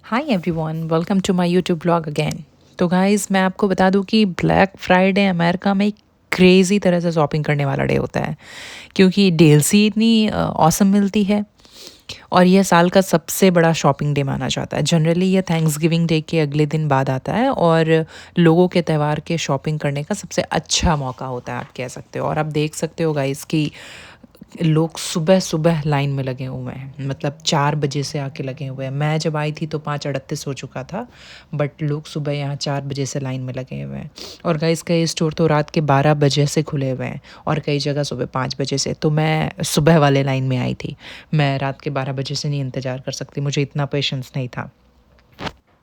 Hi everyone, welcome to my YouTube blog again. तो guys, मैं आपको बता दूं कि ब्लैक फ्राइडे अमेरिका में क्रेज़ी तरह से शॉपिंग करने वाला डे होता है, क्योंकि डील्स ही इतनी ऑसम मिलती है। और यह साल का सबसे बड़ा शॉपिंग डे माना जाता है। जनरली यह थैंक्सगिविंग डे के अगले दिन बाद आता है और लोगों के त्यौहार के शॉपिंग करने का सबसे अच्छा मौका होता है, आप कह सकते हो। और आप देख सकते हो गाइस कि लोग सुबह सुबह लाइन में लगे हुए हैं, मतलब 4 बजे से आके लगे हुए हैं। मैं जब आई थी तो 5:38 हो चुका था, बट लोग सुबह यहाँ 4 बजे से लाइन में लगे हुए हैं। और गाइस, कई स्टोर तो रात के 12 बजे से खुले हुए हैं और कई जगह सुबह 5 बजे से। तो मैं सुबह वाले लाइन में आई थी, मैं रात के 12 बजे से नहीं इंतज़ार कर सकती, मुझे इतना पेशेंस नहीं था।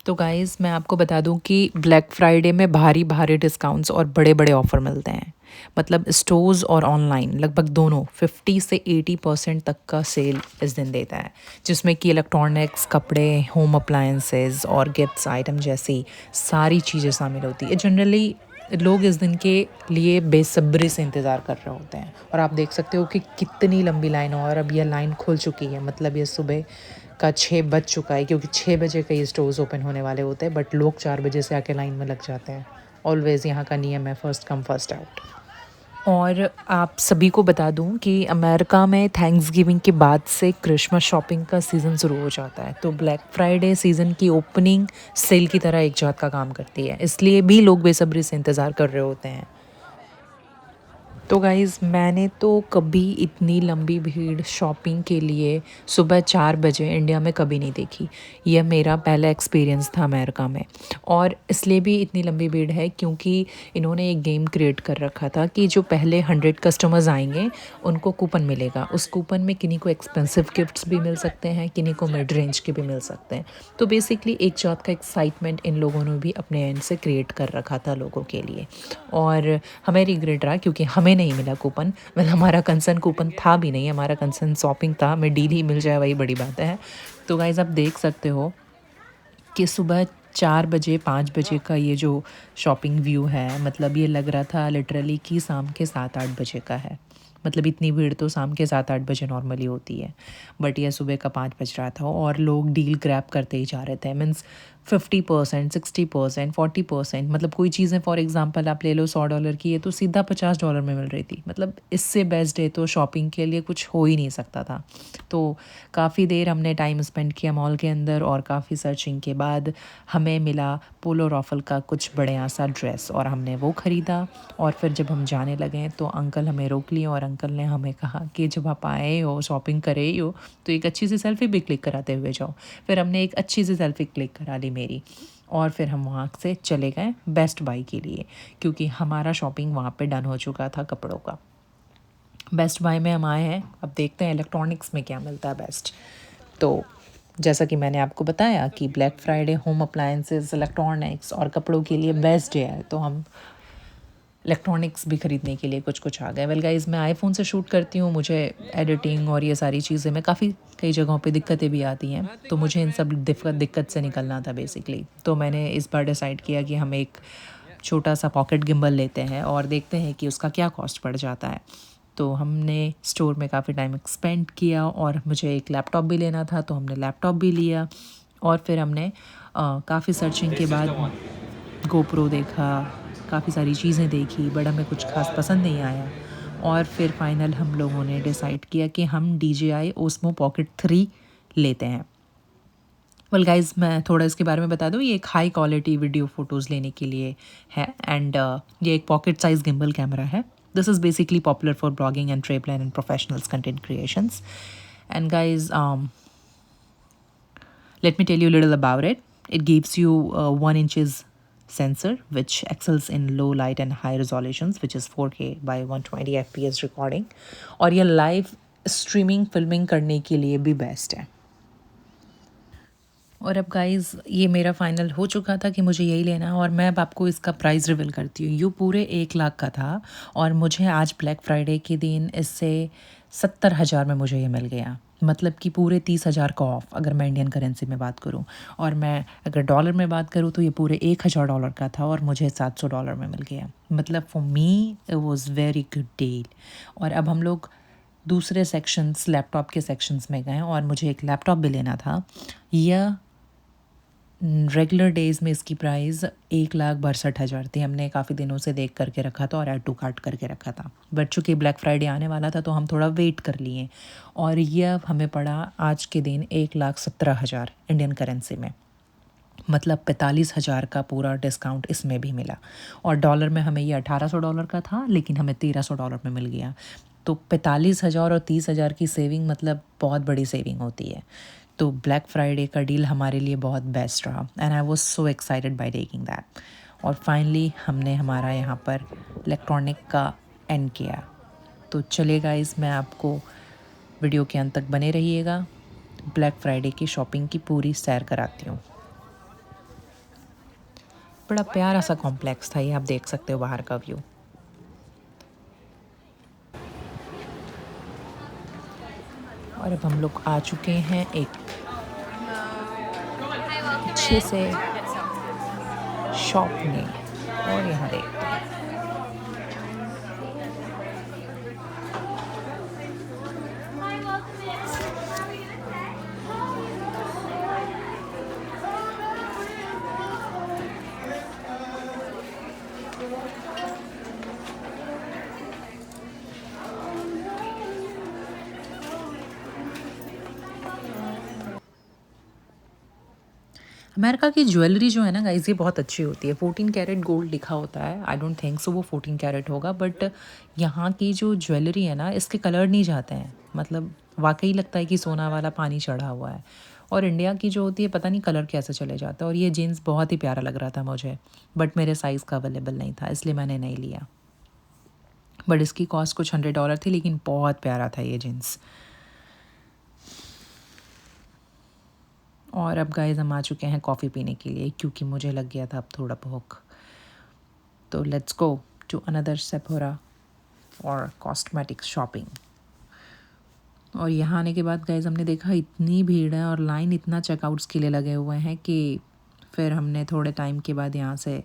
तो गाइज़, मैं आपको बता दूं कि ब्लैक फ्राइडे में भारी भारी डिस्काउंट्स और बड़े बड़े ऑफ़र मिलते हैं। मतलब स्टोर्स और ऑनलाइन लगभग दोनों 50 से 80% तक का सेल इस दिन देता है, जिसमें कि इलेक्ट्रॉनिक्स, कपड़े, होम अप्लायंसेस और गिफ्ट्स आइटम जैसी सारी चीज़ें शामिल होती है। जनरली लोग इस दिन के लिए बेसब्री से इंतज़ार कर रहे होते हैं। और आप देख सकते हो कि कितनी लंबी लाइन है और अब यह लाइन खुल चुकी है। मतलब ये सुबह का 6 बज चुका है, क्योंकि 6 बजे का ये स्टोर्स ओपन होने वाले होते हैं, बट लोग 4 बजे से आके लाइन में लग जाते हैं। ऑलवेज़ यहाँ का नियम है, फर्स्ट कम फर्स्ट आउट। और आप सभी को बता दूं कि अमेरिका में थैंक्सगिविंग के बाद से क्रिसमस शॉपिंग का सीज़न शुरू हो जाता है। तो ब्लैक फ्राइडे सीज़न की ओपनिंग सेल की तरह एक जात का काम करती है, इसलिए भी लोग बेसब्री से इंतज़ार कर रहे होते हैं। तो गाइज़, मैंने तो कभी इतनी लंबी भीड़ शॉपिंग के लिए सुबह 4 बजे इंडिया में कभी नहीं देखी। यह मेरा पहला एक्सपीरियंस था अमेरिका में। और इसलिए भी इतनी लंबी भीड़ है क्योंकि इन्होंने एक गेम क्रिएट कर रखा था कि जो पहले 100 कस्टमर्स आएंगे उनको कूपन मिलेगा। उस कूपन में किन्हीं को एक्सपेंसिव गिफ्ट्स भी मिल सकते हैं, किन्हीं को मिड रेंज के भी मिल सकते हैं। तो बेसिकली एक जात का एक्साइटमेंट इन लोगों ने भी अपने एंड से क्रिएट कर रखा था लोगों के लिए। और हमें रिग्रेट रहा क्योंकि हमें नहीं मिला कूपन। मतलब हमारा कंसर्न कूपन था भी नहीं, हमारा कंसर्न शॉपिंग था। हमें डील ही मिल जाए वही बड़ी बात है। तो गाइज़, आप देख सकते हो कि सुबह 4 बजे 5 बजे का ये जो शॉपिंग व्यू है, मतलब ये लग रहा था लिटरली कि शाम के 7-8 बजे का है। मतलब इतनी भीड़ तो शाम के 7-8 बजे नॉर्मली होती है, बट ये सुबह का 5 बज रहा था और लोग डील ग्रैब करते ही जा रहे थे। मीन्स 50%, 60%, 40%। मतलब कोई चीज़ें फॉर एग्जांपल आप ले लो $100 की, ये तो सीधा $50 में मिल रही थी। मतलब इससे बेस्ट डे तो शॉपिंग के लिए कुछ हो ही नहीं सकता था। तो काफ़ी देर हमने टाइम स्पेंड किया मॉल के अंदर और काफ़ी सर्चिंग के बाद हमें मिला पोलो रॉफल का कुछ बढ़िया सा ड्रेस और हमने वो ख़रीदा। और फिर जब हम जाने लगे तो अंकल हमें रोक लिए और अंकल ने हमें कहा कि जब आप आए हो, शॉपिंग करे ही हो, तो एक अच्छी सी सेल्फ़ी भी क्लिक कराते हुए जाओ। फिर हमने एक अच्छी सी सेल्फ़ी क्लिक करा ली मेरी, और फिर हम वहाँ से चले गए बेस्ट बाय के लिए, क्योंकि हमारा शॉपिंग वहाँ पे डन हो चुका था कपड़ों का। बेस्ट बाय में हम आए हैं, अब देखते हैं इलेक्ट्रॉनिक्स में क्या मिलता है बेस्ट। तो जैसा कि मैंने आपको बताया कि Black Friday home appliances, electronics और कपड़ों के लिए बेस्ट डे है, तो हम इलेक्ट्रॉनिक्स भी ख़रीदने के लिए कुछ कुछ आ गए। वेल गाइज़, मैं आईफ़ोन से शूट करती हूँ, मुझे एडिटिंग और ये सारी चीज़ें में काफ़ी कई जगहों पे दिक्कतें भी आती हैं, तो मुझे इन सब दिक्कत से निकलना था बेसिकली। तो मैंने इस बार डिसाइड किया कि हम एक छोटा सा पॉकेट गिम्बल लेते हैं और देखते हैं कि उसका क्या कॉस्ट पड़ जाता है। तो हमने स्टोर में काफ़ी टाइम स्पेंड किया और मुझे एक लैपटॉप भी लेना था, तो हमने लैपटॉप भी लिया। और फिर हमने काफ़ी सर्चिंग के बाद गोप्रो देखा, काफ़ी सारी चीज़ें देखी, बट हमें कुछ ख़ास पसंद नहीं आया। और फिर फाइनल हम लोगों ने डिसाइड किया कि हम DJI Osmo Pocket 3 लेते हैं। वेल गाइज़, मैं थोड़ा इसके बारे में बता दूँ, ये एक हाई क्वालिटी वीडियो फ़ोटोज़ लेने के लिए है। एंड ये एक पॉकेट साइज़ गिम्बल कैमरा है। This is basically popular for blogging and travel and professionals content creations. And guys, let me tell you a little about it. It gives you 1 inches sensor which excels in low light and high resolutions, which is 4K by 120 FPS recording. और ये live streaming filming करने के लिए भी best है। और अब guys, ये मेरा फ़ाइनल हो चुका था कि मुझे यही लेना है और मैं अब आपको इसका प्राइस रिवील करती हूँ। ये पूरे 1 लाख का था और मुझे आज ब्लैक फ्राइडे के दिन इससे 70,000 में मुझे ये मिल गया। मतलब कि पूरे 30,000 का ऑफ, अगर मैं इंडियन करेंसी में बात करूँ। और मैं अगर डॉलर में बात करूँ तो ये पूरे $1,000 का था और मुझे $700 में मिल गया। मतलब for me it was very good deal. और अब हम लोग दूसरे सेक्शंस, लैपटॉप के सेक्शंस में गए और मुझे एक लैपटॉप भी लेना था। यह रेगुलर डेज़ में इसकी प्राइस 1,62,000 थी। हमने काफ़ी दिनों से देख करके रखा था और ऐड टू कार्ट करके रखा था, बट चूँकि ब्लैक फ्राइडे आने वाला था तो हम थोड़ा वेट कर लिए और ये अब हमें पड़ा आज के दिन 1,17,000 इंडियन करेंसी में, मतलब 45,000 का पूरा डिस्काउंट इसमें भी मिला। और डॉलर में हमें ये $1,800 का था, लेकिन हमें $1,300 में मिल गया। तो 45,000 और 30,000 की सेविंग मतलब बहुत बड़ी सेविंग होती है। तो ब्लैक फ्राइडे का डील हमारे लिए बहुत बेस्ट रहा and I was so excited by taking that. और फाइनली हमने हमारा यहाँ पर इलेक्ट्रॉनिक का एंड किया। तो चलिए गाइस, मैं आपको वीडियो के अंत तक बने रहिएगा, ब्लैक फ्राइडे की शॉपिंग की पूरी सैर कराती हूँ। बड़ा प्यारा सा कॉम्प्लेक्स था ये, आप देख सकते हो बाहर का व्यू। और अब हम लोग आ चुके हैं एक अच्छे से शॉप में, और यहाँ देखते हैं। अमेरिका की ज्वेलरी जो है ना गाइस, ये बहुत अच्छी होती है। 14 कैरेट गोल्ड लिखा होता है, आई डोंट थिंक सो वो 14 कैरेट होगा, बट यहाँ की जो ज्वेलरी है ना, इसके कलर नहीं जाते हैं, मतलब वाकई लगता है कि सोना वाला पानी चढ़ा हुआ है। और इंडिया की जो होती है पता नहीं कलर कैसे चले जाता है। और ये जीन्स बहुत ही प्यारा लग रहा था मुझे, बट मेरे साइज़ का अवेलेबल नहीं था, इसलिए मैंने नहीं लिया। बट इसकी कॉस्ट कुछ $100 थी, लेकिन बहुत प्यारा था ये जीन्स। और अब गाइस हम आ चुके हैं कॉफ़ी पीने के लिए, क्योंकि मुझे लग गया था अब थोड़ा भूख। तो let's go to another Sephora और कॉस्मेटिक शॉपिंग। और यहाँ आने के बाद गाइस हमने देखा इतनी भीड़ है और लाइन इतना चेकआउट्स के लिए लगे हुए हैं कि फिर हमने थोड़े टाइम के बाद यहाँ से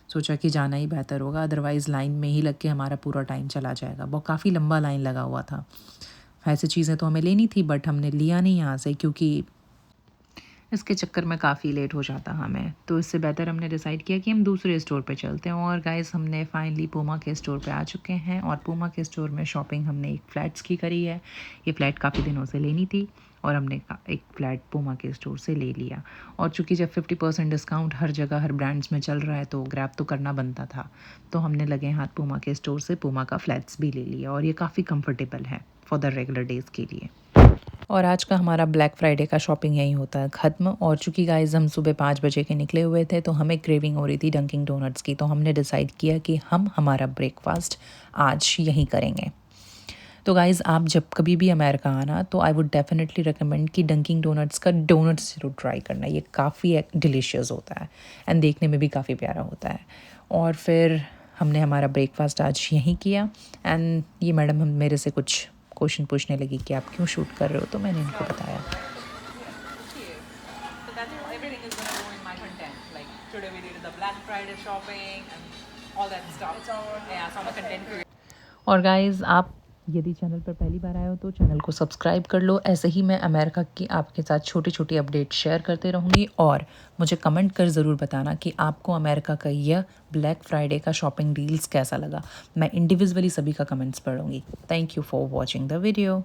सोचा कि जाना ही बेहतर होगा, अदरवाइज़ लाइन में ही लग के हमारा पूरा टाइम चला जाएगा। बहुत काफ़ी लंबा लाइन लगा हुआ था। ऐसी चीज़ें तो हमें लेनी थी, बट हमने लिया नहीं यहाँ से, क्योंकि इसके चक्कर में काफ़ी लेट हो जाता हमें। तो इससे बेहतर हमने डिसाइड किया कि हम दूसरे स्टोर पे चलते हैं। और गाइस हमने फाइनली पूमा के स्टोर पे आ चुके हैं, और पूमा के स्टोर में शॉपिंग हमने एक फ़्लैट्स की करी है। ये फ़्लैट काफ़ी दिनों से लेनी थी और हमने एक फ़्लैट पूमा के स्टोर से ले लिया। और चूँकि जब 50% डिस्काउंट हर जगह हर ब्रांड्स में चल रहा है, तो ग्रैब तो करना बनता था। तो हमने लगे हाथ पूमा के स्टोर से पूमा का फ़्लैट्स भी ले लिया, और ये काफ़ी कम्फर्टेबल है फॉर द रेगुलर डेज़ के लिए। और आज का हमारा ब्लैक फ्राइडे का शॉपिंग यहीं होता है ख़त्म। और चूँकि गाइस हम सुबह 5 बजे के निकले हुए थे, तो हमें क्रेविंग हो रही थी डंकिंग डोनट्स की, तो हमने डिसाइड किया कि हम हमारा ब्रेकफास्ट आज यहीं करेंगे। तो गाइस आप जब कभी भी अमेरिका आना, तो आई वुड डेफिनेटली रिकमेंड कि डंकिंग डोनट्स का डोनट्स ज़रूर ट्राई करना। ये काफ़ी डिलीशियस होता है एंड देखने में भी काफ़ी प्यारा होता है। और फिर हमने हमारा ब्रेकफास्ट आज यहीं किया। एंड ये मैडम हम मेरे से कुछ क्वेश्चन पूछने लगी कि आप क्यों शूट कर रहे हो, तो मैंने इनको बताया। और गाइज़ आप यदि चैनल पर पहली बार आए हो तो चैनल को सब्सक्राइब कर लो। ऐसे ही मैं अमेरिका की आपके साथ छोटी छोटी अपडेट शेयर करते रहूँगी। और मुझे कमेंट कर ज़रूर बताना कि आपको अमेरिका का यह ब्लैक फ्राइडे का शॉपिंग डील्स कैसा लगा। मैं इंडिविजुअली सभी का कमेंट्स पढ़ूँगी। Thank you for watching the video.